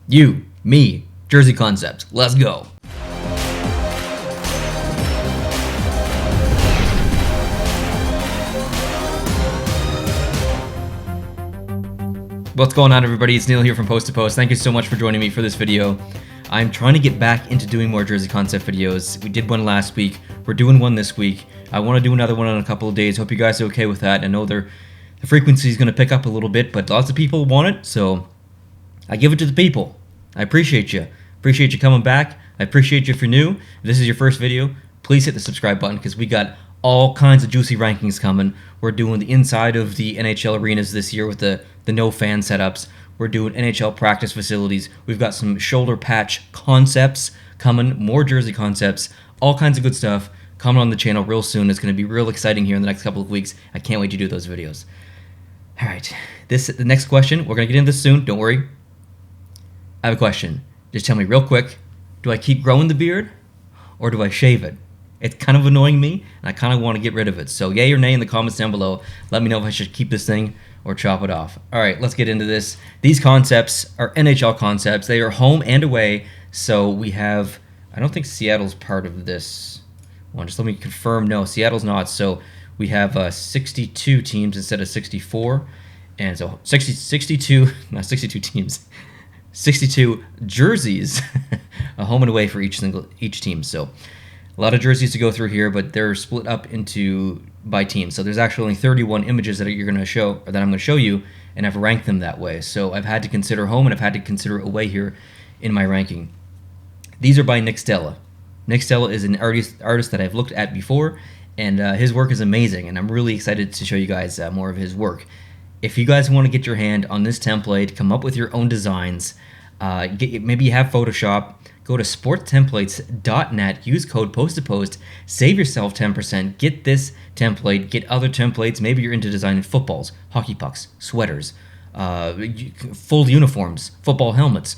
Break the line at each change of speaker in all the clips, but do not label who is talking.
You, me, jersey concepts. Let's go. What's going on, everybody? It's Neil here from Post to Post. Thank you so much for joining me for this video. I'm trying to get back into doing more jersey concept videos. We did one last week. We're doing one this week. I want to do another one in a couple of days. Hope you guys are okay with that. I know the frequency is going to pick up a little bit, but lots of people want it, so I give it to the people. I appreciate you. Appreciate you coming back. I appreciate you if you're new. If this is your first video, please hit the subscribe button because we got all kinds of juicy rankings coming. We're doing the inside of the NHL arenas this year with the no fan setups. We're doing NHL practice facilities. We've got some shoulder patch concepts coming, more jersey concepts, all kinds of good stuff coming on the channel real soon. It's going to be real exciting here in the next couple of weeks. I can't wait to do those videos. All right, the next question, we're going to get into this soon. Don't worry. I have a question. Just tell me real quick, do I keep growing the beard or do I shave it? It's kind of annoying me, and I kind of want to get rid of it. So yay or nay in the comments down below. Let me know if I should keep this thing or chop it off. All right, let's get into this. These concepts are NHL concepts. They are home and away. So we have, I don't think Seattle's part of this one. Just let me confirm. No, Seattle's not. So we have 62 teams instead of 64. And so 62, not 62 teams, 62 jerseys, a home and away for each team. So a lot of jerseys to go through here, but they're split up by team. So there's actually only 31 images that I'm going to show you, and I've ranked them that way. So I've had to consider home and I've had to consider away here in my ranking. These are by Nick Stella. Nick Stella is an artist that I've looked at before, and his work is amazing, and I'm really excited to show you guys more of his work. If you guys want to get your hand on this template, come up with your own designs, maybe you have Photoshop, go to sporttemplates.net, use code POST2POST, save yourself 10%, get this template, get other templates. Maybe you're into designing footballs, hockey pucks, sweaters, full uniforms, football helmets,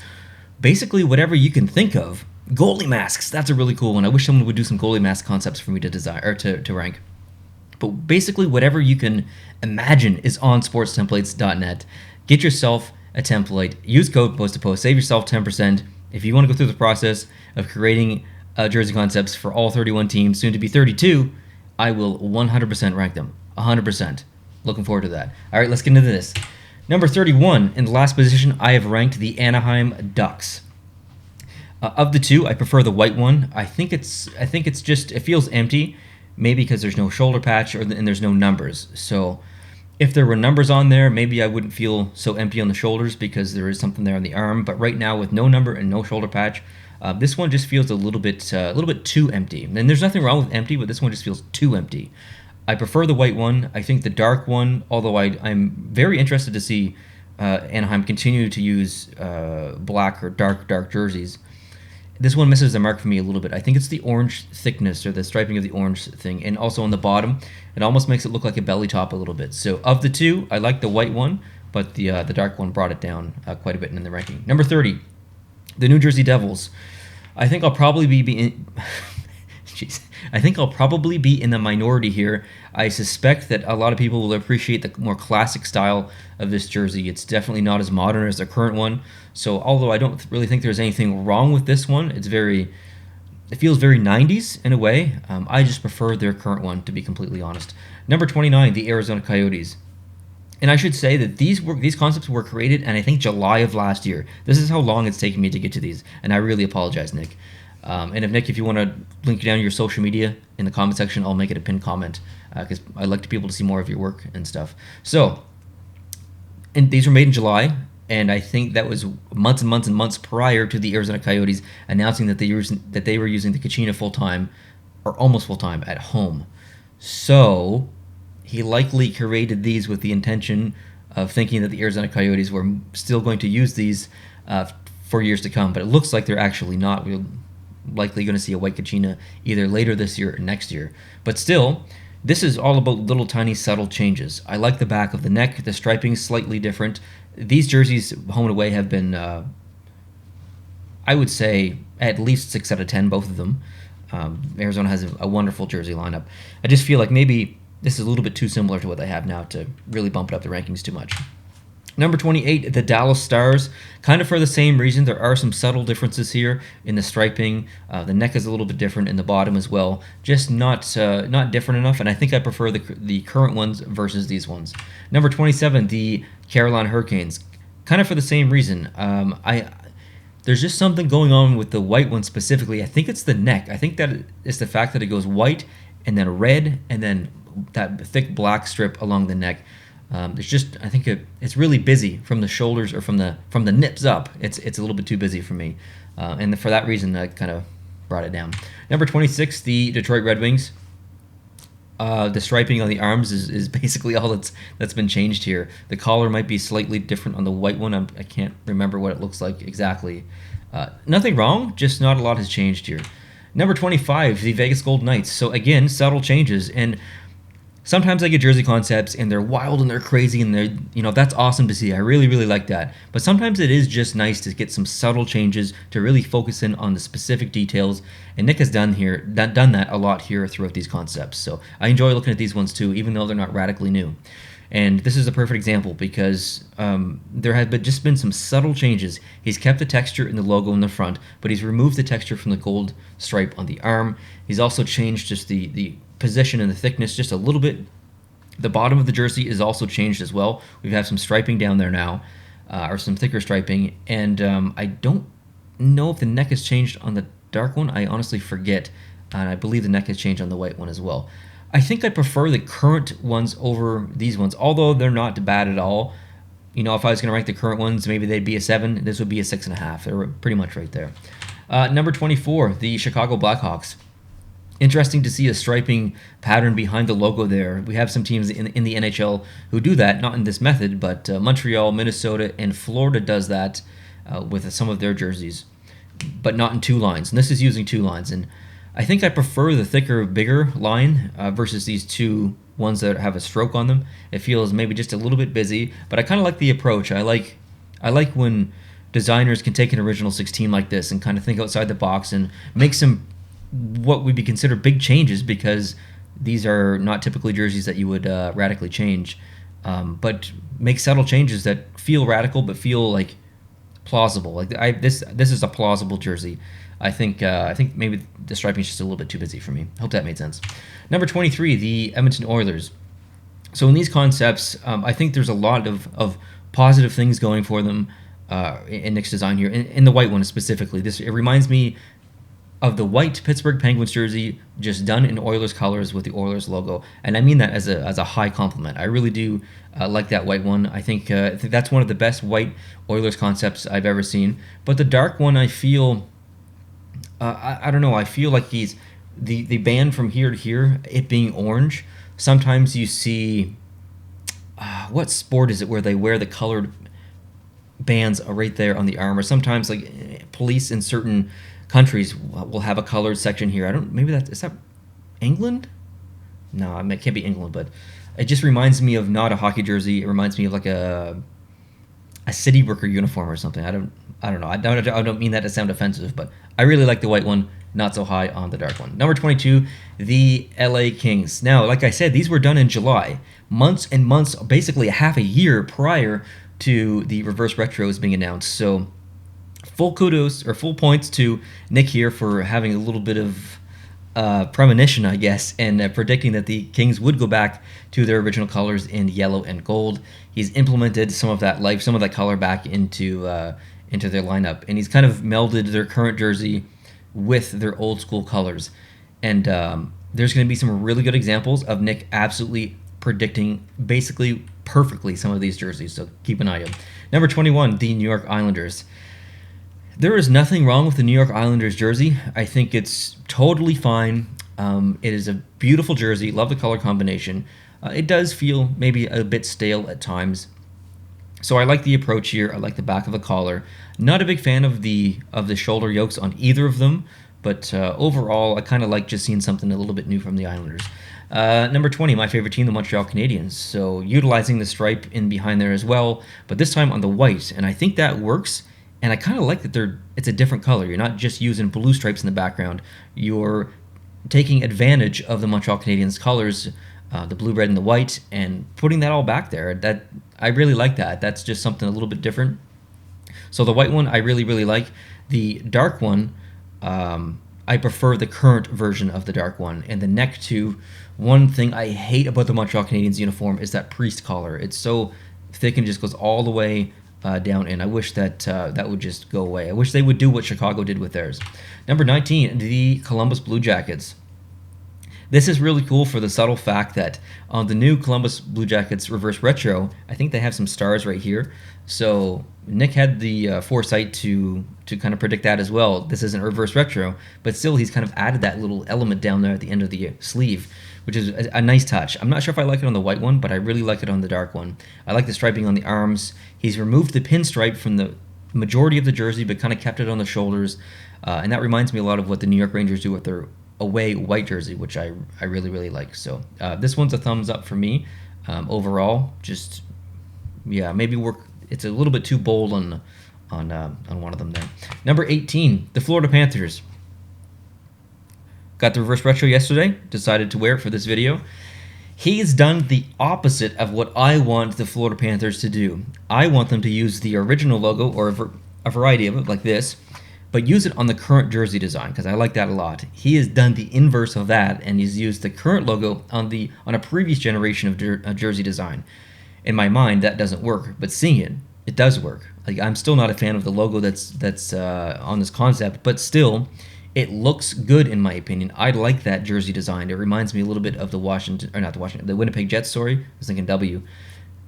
basically whatever you can think of. Goalie masks, that's a really cool one. I wish someone would do some goalie mask concepts for me to design or to rank. But basically whatever you can imagine is on sportstemplates.net. Get yourself a template, use code POST2POST, save yourself 10%. If you want to go through the process of creating jersey concepts for all 31 teams, soon to be 32, I will 100% rank them. 100%. Looking forward to that. All right, let's get into this. Number 31, in the last position, I have ranked the Anaheim Ducks. Of the two, I prefer the white one. I think it's just, it feels empty, maybe because there's no shoulder patch and there's no numbers. So if there were numbers on there, maybe I wouldn't feel so empty on the shoulders because there is something there on the arm. But right now, with no number and no shoulder patch, this one just feels a little bit too empty. And there's nothing wrong with empty, but this one just feels too empty. I prefer the white one. I think the dark one, although I'm very interested to see Anaheim continue to use black or dark jerseys. This one misses the mark for me a little bit. I think it's the orange thickness or the striping of the orange thing. And also on the bottom, it almost makes it look like a belly top a little bit. So of the two, I like the white one, but the dark one brought it down quite a bit in the ranking. Number 30, the New Jersey Devils. I think I'll probably be in... Jeez. I think I'll probably be in the minority here. I suspect that a lot of people will appreciate the more classic style of this jersey. It's definitely not as modern as the current one. So although I don't really think there's anything wrong with this one, it feels very 90s in a way. I just prefer their current one, to be completely honest. Number 29, the Arizona Coyotes. And I should say that these concepts were created in, I think, July of last year. This is how long it's taken me to get to these, and I really apologize, Nick. And Nick, if you want to link down your social media in the comment section, I'll make it a pinned comment because I'd like people to see more of your work and stuff. So, and these were made in July, and I think that was months and months and months prior to the Arizona Coyotes announcing that they were using the Kachina full-time or almost full-time at home. So he likely created these with the intention of thinking that the Arizona Coyotes were still going to use these for years to come, but it looks like they're actually not. We're likely going to see a white Kachina either later this year or next year. But still, this is all about little tiny subtle changes. I like the back of the neck. The striping is slightly different. These jerseys, home and away, have been, I would say, at least 6 out of 10, both of them. Arizona has a wonderful jersey lineup. I just feel like maybe this is a little bit too similar to what they have now to really bump it up the rankings too much. Number 28, the Dallas Stars. Kind of for the same reason. There are some subtle differences here in the striping. The neck is a little bit different in the bottom as well. Just not different enough, and I think I prefer the current ones versus these ones. Number 27, the Carolina Hurricanes. Kind of for the same reason. There's just something going on with the white one specifically. I think it's the neck. I think that it's the fact that it goes white and then red and then that thick black strip along the neck. There's just, I think it's really busy from the shoulders or from the nips up. It's a little bit too busy for me, and for that reason, I kind of brought it down. Number 26, the Detroit Red Wings. The striping on the arms is basically all that's been changed here. The collar might be slightly different on the white one. I can't remember what it looks like exactly. Nothing wrong, just not a lot has changed here. Number 25, the Vegas Golden Knights. So again, subtle changes, and sometimes I get jersey concepts and they're wild and they're crazy and they're, that's awesome to see. I really, really like that. But sometimes it is just nice to get some subtle changes to really focus in on the specific details. And Nick has done that a lot here throughout these concepts. So I enjoy looking at these ones too, even though they're not radically new. And this is a perfect example because there have just been some subtle changes. He's kept the texture in the logo in the front, but he's removed the texture from the gold stripe on the arm. He's also changed just the position and the thickness just a little bit. The bottom of the jersey is also changed as well. We have some striping down there now, or some thicker striping, and I don't know if the neck has changed on the dark one. I honestly forget, and I believe the neck has changed on the white one as well. I think I prefer the current ones over these ones, although they're not bad at all. If I was going to rank the current ones, maybe they'd be a 7. This would be a 6.5. They're pretty much right there. Number 24, the Chicago Blackhawks. Interesting to see a striping pattern behind the logo there. We have some teams in the NHL who do that, not in this method, but Montreal, Minnesota, and Florida does that with some of their jerseys, but not in 2 lines. And this is using 2 lines. And I think I prefer the thicker, bigger line versus these 2 ones that have a stroke on them. It feels maybe just a little bit busy, but I kind of like the approach. I like when designers can take an original 16 like this and kind of think outside the box and make some what would be considered big changes, because these are not typically jerseys that you would radically change, but make subtle changes that feel radical but feel like plausible. Like this is a plausible jersey. I think maybe the striping is just a little bit too busy for me. Hope that made sense. Number 23, the Edmonton Oilers. So in these concepts, I think there's a lot of positive things going for them in Nick's design here. In the white one specifically, it reminds me of the white Pittsburgh Penguins jersey, just done in Oilers colors with the Oilers logo, and I mean that as a high compliment. I really do like that white one. I think that's one of the best white Oilers concepts I've ever seen. But the dark one, I feel, I don't know. I feel like the band from here to here, it being orange. Sometimes you see, what sport is it where they wear the colored bands right there on the arm, or sometimes like police in certain countries will have a colored section here. Is that England? No, it can't be England, but it just reminds me of not a hockey jersey. It reminds me of like a city worker uniform or something. I don't know. I don't mean that to sound offensive, but I really like the white one, not so high on the dark one. Number 22, the LA Kings. Now, like I said, these were done in July, months and months, basically a half a year prior to the reverse retros being announced. So full kudos or full points to Nick here for having a little bit of premonition, I guess, and predicting that the Kings would go back to their original colors in yellow and gold. He's implemented some of that life, some of that color back into their lineup, and he's kind of melded their current jersey with their old school colors. And there's going to be some really good examples of Nick absolutely predicting basically perfectly some of these jerseys, so keep an eye out. Number 21, the New York Islanders. There is nothing wrong with the New York Islanders jersey. I think it's totally fine. It is a beautiful jersey. Love the color combination. It does feel maybe a bit stale at times. So I like the approach here. I like the back of the collar. Not a big fan of the shoulder yokes on either of them, but overall I kind of like just seeing something a little bit new from the Islanders. Number 20, my favorite team, the Montreal Canadiens. So utilizing the stripe in behind there as well, but this time on the white, and I think that works. And I kind of like that it's a different color. You're not just using blue stripes in the background. You're taking advantage of the Montreal Canadiens colors the blue, red, and the white, and putting that all back there. That I really like that. That's just something a little bit different. So the white one I really, really like. The dark one, I prefer the current version of the dark one. And the neck too. One thing I hate about the Montreal Canadiens uniform is that priest collar. It's so thick and just goes all the way down in. I wish that that would just go away. I wish they would do what Chicago did with theirs. Number 19, the Columbus Blue Jackets. This is really cool for the subtle fact that on the new Columbus Blue Jackets reverse retro, I think they have some stars right here. So Nick had the foresight to kind of predict that as well. This isn't a reverse retro, but still he's kind of added that little element down there at the end of the sleeve, which is a nice touch. I'm not sure if I like it on the white one, but I really like it on the dark one. I like the striping on the arms. He's removed the pinstripe from the majority of the jersey, but kind of kept it on the shoulders. And that reminds me a lot of what the New York Rangers do with their away white jersey, which I really, really like. So this one's a thumbs up for me. Overall, just, yeah, maybe it's a little bit too bold on one of them there. Number 18, the Florida Panthers. Got the reverse retro yesterday, decided to wear it for this video. He's done the opposite of what I want the Florida Panthers to do. I want them to use the original logo, or a variety of it, like this, but use it on the current jersey design, because I like that a lot. He has done the inverse of that, and he's used the current logo on a previous generation of jersey design. In my mind, that doesn't work, but seeing it, it does work. Like, I'm still not a fan of the logo that's on this concept, but still, it looks good in my opinion. I like that jersey design. It reminds me a little bit of the Winnipeg Jets. Sorry, I was thinking W,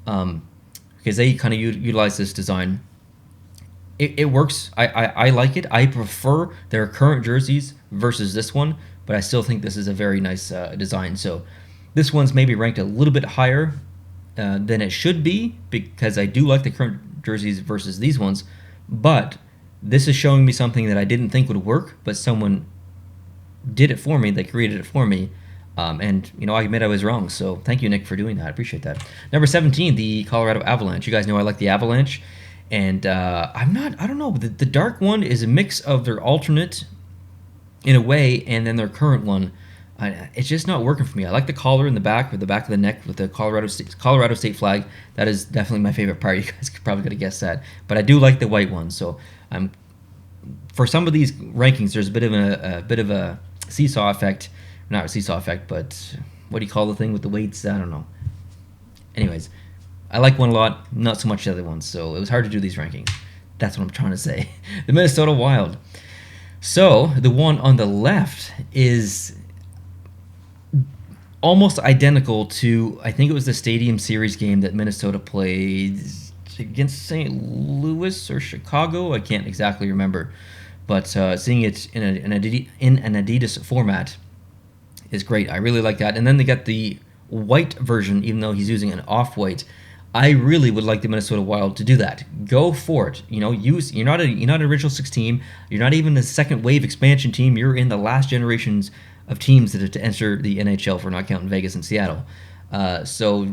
because they kind of utilize this design. It works. I like it. I prefer their current jerseys versus this one, but I still think this is a very nice design. So this one's maybe ranked a little bit higher than it should be, because I do like the current jerseys versus these ones, but this is showing me something that I didn't think would work, but someone did it for me. They created it for me. And, I admit I was wrong. So thank you, Nick, for doing that. I appreciate that. Number 17, the Colorado Avalanche. You guys know I like the Avalanche. And I don't know. The dark one is a mix of their alternate, in a way, and then their current one. It's just not working for me. I like the collar in the back, or the back of the neck with the Colorado State flag. That is definitely my favorite part. You guys could probably could have guessed that. But I do like the white one. So for some of these rankings, there's a bit of a seesaw effect. Not a seesaw effect, but what do you call the thing with the weights? I don't know. Anyways, I like one a lot, not so much the other ones. So it was hard to do these rankings. That's what I'm trying to say. The Minnesota Wild. So the one on the left is almost identical to, I think it was the Stadium Series game that Minnesota played against St. Louis or Chicago. I can't exactly remember, but seeing it in an Adidas format is great. I really like that. And then they got the white version, even though he's using an off-white. I really would like the Minnesota Wild to do that. Go for it. You're not an original 6 team. You're not even a second wave expansion team. You're in the last generations of teams that are to enter the NHL, for not counting Vegas and Seattle. So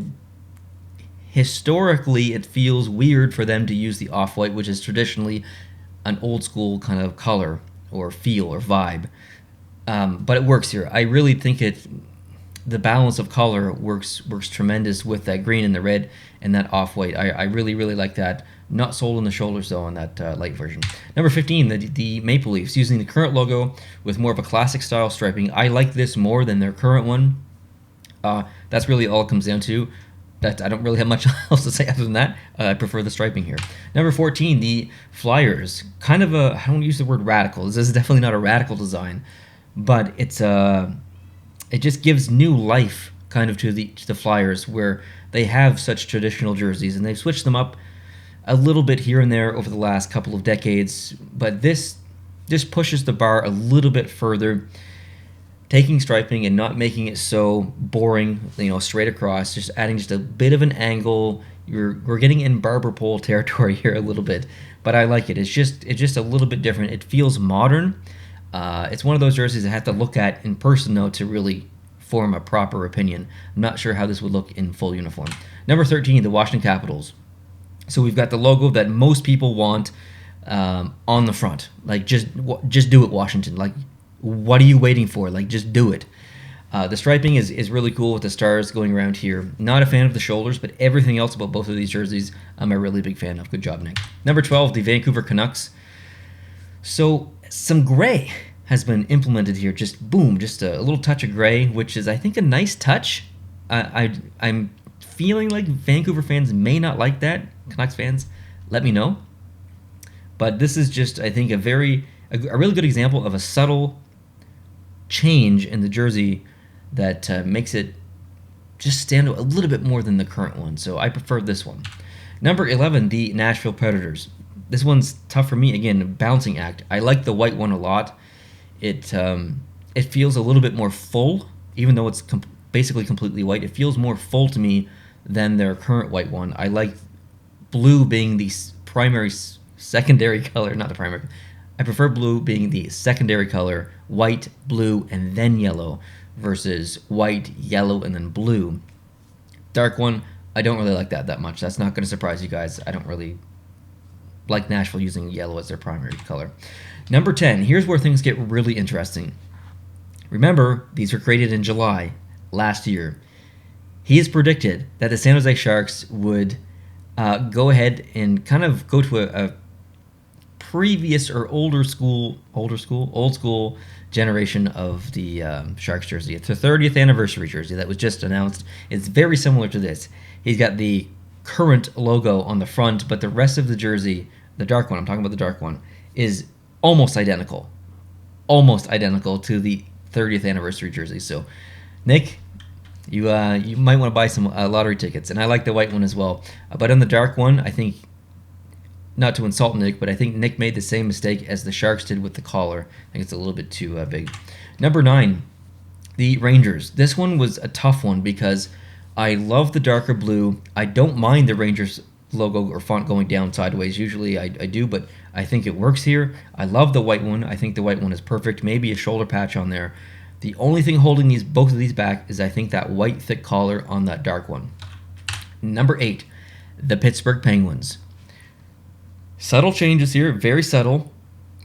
historically, it feels weird for them to use the off-white, which is traditionally an old school kind of color or feel or vibe. But it works here. I really think the balance of color works tremendous with that green and the red and that off-white. I really, really like that. Not sold on the shoulders, though, on that light version. Number 15, the Maple Leafs, using the current logo with more of a classic-style striping. I like this more than their current one. That's really all it comes down to. I don't really have much else to say other than that. I prefer the striping here. Number 14, the Flyers. Kind of I don't use the word radical. This is definitely not a radical design, but it just gives new life kind of to the Flyers, where they have such traditional jerseys, and they've switched them up a little bit here and there over the last couple of decades, but this pushes the bar a little bit further, taking striping and not making it so boring, straight across, just adding just a bit of an angle. We're getting in barber pole territory here a little bit, but I like it. It's just a little bit different. It feels modern. It's one of those jerseys I have to look at in person, though, to really form a proper opinion. I'm not sure how this would look in full uniform. Number 13, the Washington Capitals. So we've got the logo that most people want on the front. Like, just do it, Washington. Like, what are you waiting for? Like, just do it. The striping is really cool with the stars going around here. Not a fan of the shoulders, but everything else about both of these jerseys, I'm a really big fan of. Good job, Nick. Number 12, the Vancouver Canucks. So some gray has been implemented here. Just boom, just a little touch of gray, which is, I think, a nice touch. I'm feeling like Vancouver fans may not like that. Canucks fans, let me know. But this is just, I think, a really good example of a subtle change in the jersey that makes it just stand out a little bit more than the current one. So I prefer this one. Number 11, the Nashville Predators. This one's tough for me. Again, balancing act. I like the white one a lot. It feels a little bit more full, even though it's basically completely white. It feels more full to me than their current white one. I like blue being the secondary color, not the primary. I prefer blue being the secondary color, white, blue, and then yellow, versus white, yellow, and then blue. Dark one, I don't really like that much. That's not going to surprise you guys. I don't really like Nashville using yellow as their primary color. Number 10, here's where things get really interesting. Remember, these were created in July last year. He has predicted that the San Jose Sharks would go ahead and kind of go to a previous or old school generation of the Sharks jersey. It's the 30th anniversary jersey that was just announced. It's very similar to this. He's got the current logo on the front, but the rest of the jersey, the dark one, I'm talking about the dark one, is almost identical to the 30th anniversary jersey. So, Nick, you might want to buy some lottery tickets, and I like the white one as well. But on the dark one, I think, not to insult Nick, but I think Nick made the same mistake as the Sharks did with the collar. I think it's a little bit too big. Number 9, the Rangers. This one was a tough one because I love the darker blue. I don't mind the Rangers logo or font going down sideways. Usually I do, but I think it works here. I love the white one. I think the white one is perfect. Maybe a shoulder patch on there. The only thing holding both of these back is I think that white thick collar on that dark one. Number 8, the Pittsburgh Penguins. Subtle changes here, very subtle,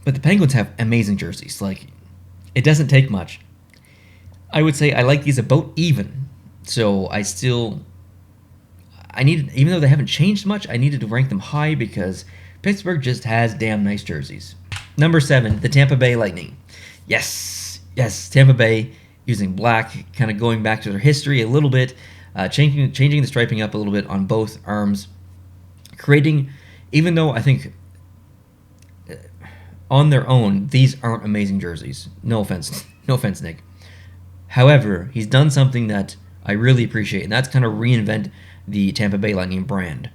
but the Penguins have amazing jerseys. Like, it doesn't take much. I would say I like these about even. So even though they haven't changed much, I needed to rank them high because Pittsburgh just has damn nice jerseys. Number 7, the Tampa Bay Lightning. Yes, Tampa Bay using black, kind of going back to their history a little bit, changing the striping up a little bit on both arms, creating. Even though I think on their own, these aren't amazing jerseys. No offense, Nick. However, he's done something that I really appreciate, and that's kind of reinvent the Tampa Bay Lightning brand.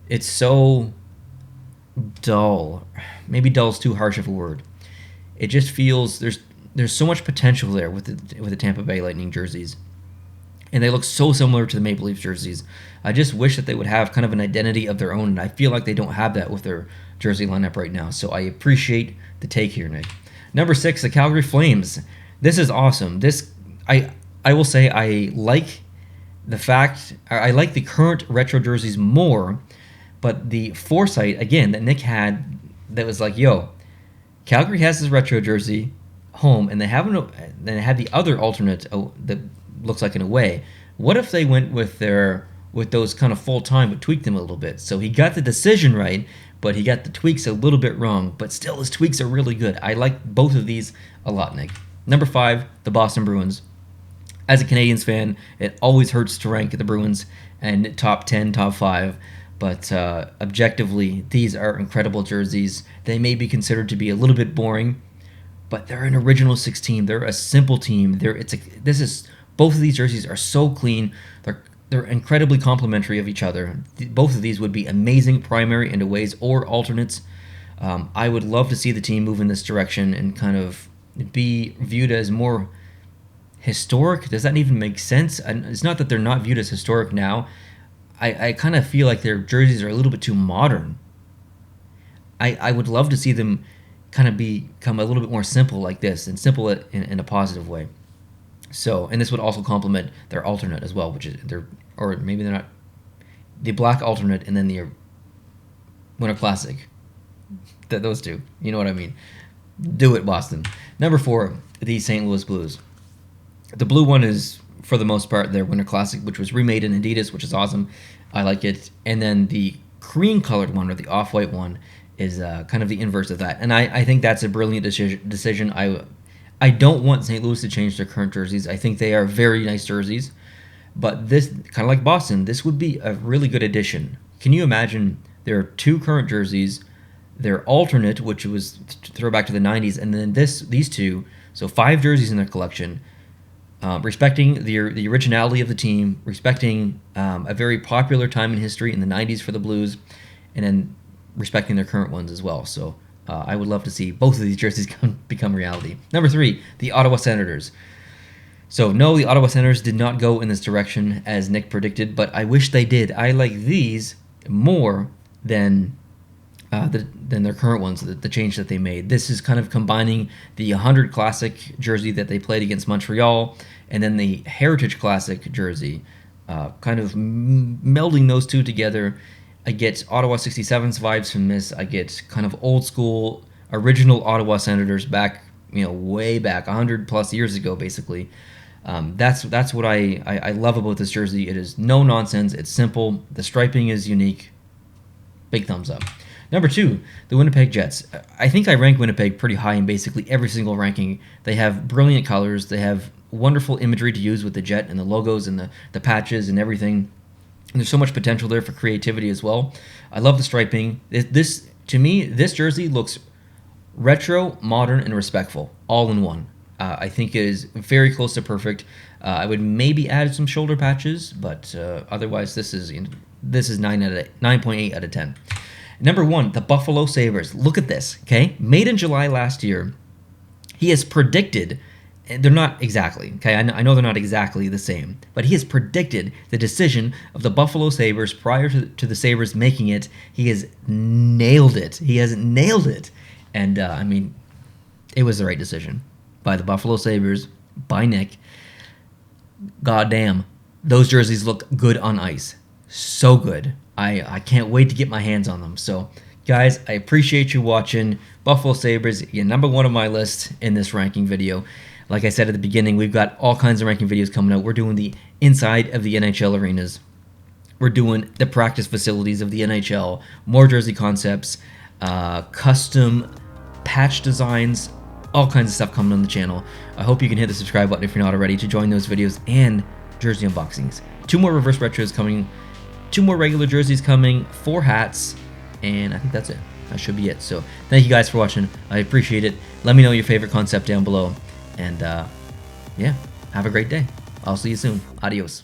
It's so dull. Maybe dull is too harsh of a word. It just feels there's so much potential there with the Tampa Bay Lightning jerseys. And they look so similar to the Maple Leafs jerseys. I just wish that they would have kind of an identity of their own, and I feel like they don't have that with their jersey lineup right now. So I appreciate the take here, Nick. Number 6, the Calgary Flames. This is awesome. I will say I like the current retro jerseys more, but the foresight, again, that Nick had that was like, yo, Calgary has this retro jersey home, and they have the other alternate that looks like an away. What if they went with those kind of full time but tweaked them a little bit? So he got the decision right, but he got the tweaks a little bit wrong. But still, his tweaks are really good. I like both of these a lot, Nick. Number 5, the Boston Bruins. As a Canadiens fan, it always hurts to rank the Bruins and top 10, top 5. But objectively, these are incredible jerseys. They may be considered to be a little bit boring, but they're an original 6 team. They're a simple team. Both of these jerseys are so clean. They're incredibly complementary of each other. Both of these would be amazing primary and aways or alternates. I would love to see the team move in this direction and kind of be viewed as more historic. Does that even make sense? And it's not that they're not viewed as historic now. I kind of feel like their jerseys are a little bit too modern. I would love to see them kind of become a little bit more simple like this, and simple in a positive way. So, and this would also complement their alternate as well, which is or maybe they're not, the black alternate and then the Winter Classic. Those two, you know what I mean. Do it, Boston. Number 4, the St. Louis Blues. The blue one is, for the most part, their Winter Classic, which was remade in Adidas, which is awesome. I like it. And then the cream colored one, or the off-white one, is kind of the inverse of that. And I think that's a brilliant decision. I don't want St. Louis to change their current jerseys. I think they are very nice jerseys. But this, kind of like Boston, this would be a really good addition. Can you imagine there are two current jerseys, their alternate, which was throwback to the 90s, and then these two, so 5 jerseys in their collection, respecting the originality of the team, respecting a very popular time in history in the 90s for the Blues, and then respecting their current ones as well. So I would love to see both of these jerseys become reality. Number 3, the Ottawa Senators. So no, the Ottawa Senators did not go in this direction as Nick predicted, but I wish they did. I like these more than their current ones, the change that they made. This is kind of combining the 100 Classic jersey that they played against Montreal and then the Heritage Classic jersey, kind of melding those two together. I get Ottawa 67's vibes from this. I get kind of old school, original Ottawa Senators back, way back, 100 plus years ago, basically. That's what I love about this jersey. It is no nonsense. It's simple. The striping is unique. Big thumbs up. Number 2, the Winnipeg Jets. I think I rank Winnipeg pretty high in basically every single ranking. They have brilliant colors. They have wonderful imagery to use with the jet and the logos and the patches and everything. And there's so much potential there for creativity as well. I love the striping. To me, this jersey looks retro, modern, and respectful, all in one. I think it is very close to perfect. I would maybe add some shoulder patches, but otherwise, this is 9.8 out of 10. Number 1, the Buffalo Sabres. Look at this, okay? Made in July last year. He has predicted, they're not exactly, okay? I know they're not exactly the same, but he has predicted the decision of the Buffalo Sabres prior to the Sabres making it. He has nailed it. He has nailed it. And, it was the right decision by the Buffalo Sabres, by Nick. Goddamn, those jerseys look good on ice. So good. I can't wait to get my hands on them. So, guys, I appreciate you watching. Buffalo Sabres, you're number 1 on my list in this ranking video. Like I said at the beginning, we've got all kinds of ranking videos coming out. We're doing the inside of the NHL arenas. We're doing the practice facilities of the NHL. More jersey concepts, custom patch designs, all kinds of stuff coming on the channel. I hope you can hit the subscribe button if you're not already to join those videos, and jersey unboxings. 2 more reverse retros coming, 2 more regular jerseys coming, 4 hats, and I think that's it. That should be it. So thank you guys for watching. I appreciate it. Let me know your favorite concept down below. And yeah, have a great day. I'll see you soon. Adios.